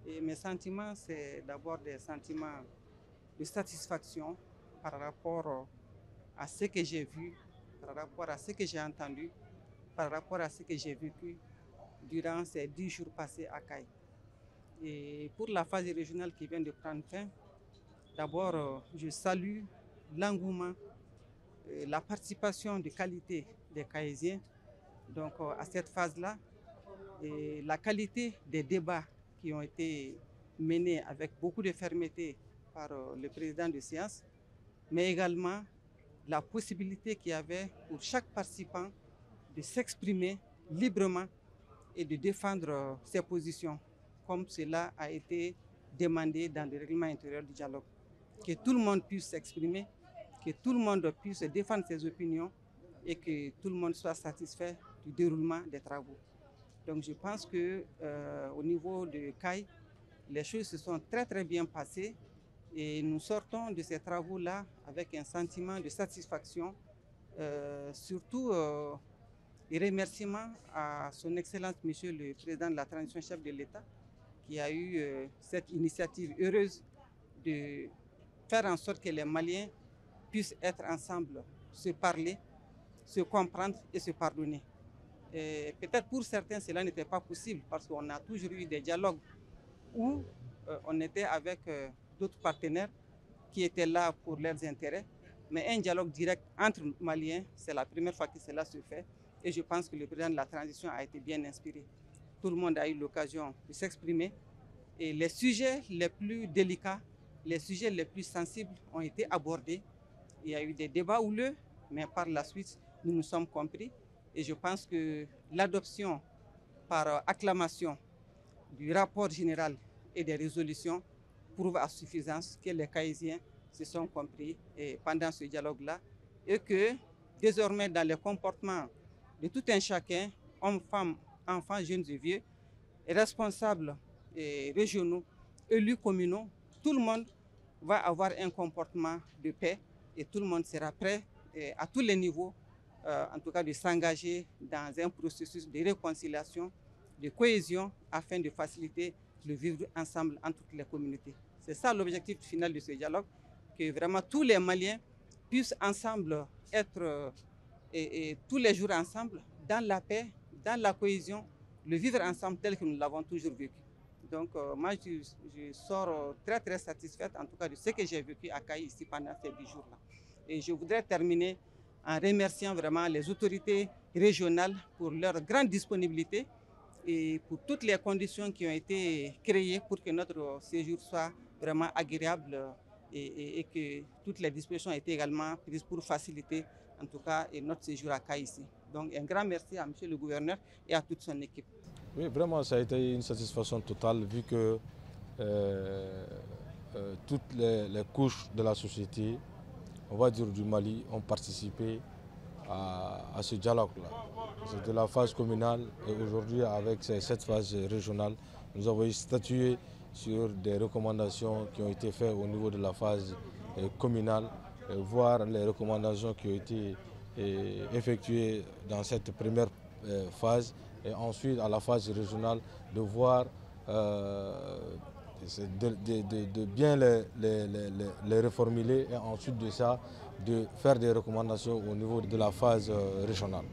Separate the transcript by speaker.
Speaker 1: Et mes sentiments, c'est d'abord des sentiments de satisfaction par rapport à ce que j'ai vu, par rapport à ce que j'ai entendu, par rapport à ce que j'ai vécu durant ces 10 jours passés à Caille. Et pour la phase régionale qui vient de prendre fin, d'abord, je salue l'engouement, la participation de qualité des Caïsiens donc, à cette phase-là et la qualité des débats qui ont été menés avec beaucoup de fermeté par le président de séance, mais également la possibilité qu'il y avait pour chaque participant de s'exprimer librement et de défendre ses positions, comme cela a été demandé dans le règlement intérieur du dialogue. Que tout le monde puisse s'exprimer, que tout le monde puisse défendre ses opinions et que tout le monde soit satisfait du déroulement des travaux. Donc je pense qu'au niveau de CAI, les choses se sont très bien passées et nous sortons de ces travaux-là avec un sentiment de satisfaction, surtout des remerciements à son Excellence, Monsieur le Président de la Transition, chef de l'État, qui a eu cette initiative heureuse de faire en sorte que les Maliens puissent être ensemble, se parler, se comprendre et se pardonner. Peut-être pour certains, cela n'était pas possible parce qu'on a toujours eu des dialogues où on était avec d'autres partenaires qui étaient là pour leurs intérêts. Mais un dialogue direct entre Maliens, c'est la première fois que cela se fait. Et je pense que le président de la transition a été bien inspiré. Tout le monde a eu l'occasion de s'exprimer. Et les sujets les plus délicats, les sujets les plus sensibles ont été abordés. Il y a eu des débats houleux, mais par la suite, nous nous sommes compris. Et je pense que l'adoption par acclamation du rapport général et des résolutions prouve à suffisance que les Caïsiens se sont compris pendant ce dialogue-là et que désormais dans les comportements de tout un chacun, hommes, femmes, enfants, jeunes et vieux, responsables régionaux, élus communaux, tout le monde va avoir un comportement de paix et tout le monde sera prêt à tous les niveaux, en tout cas de s'engager dans un processus de réconciliation, de cohésion afin de faciliter le vivre ensemble entre toutes les communautés. C'est ça l'objectif final de ce dialogue, que vraiment tous les Maliens puissent ensemble être et tous les jours ensemble dans la paix, dans la cohésion, le vivre ensemble tel que nous l'avons toujours vécu. Donc moi je sors très satisfaite en tout cas de ce que j'ai vécu à Caille ici pendant ces 10 jours-là. Et je voudrais terminer en remerciant vraiment les autorités régionales pour leur grande disponibilité et pour toutes les conditions qui ont été créées pour que notre séjour soit vraiment agréable et que toutes les dispositions ont été également prises pour faciliter en tout cas notre séjour à Caille ici. Donc un grand merci à monsieur le gouverneur et à toute son équipe.
Speaker 2: Oui, vraiment, ça a été une satisfaction totale vu que toutes les couches de la société, on va dire du Mali, ont participé à ce dialogue-là. C'est de la phase communale et aujourd'hui, avec cette phase régionale, nous avons statué sur des recommandations qui ont été faites au niveau de la phase communale, voire les recommandations qui ont été effectuées dans cette première phase et ensuite à la phase régionale de voir de bien les reformuler et ensuite de ça de faire des recommandations au niveau de la phase régionale.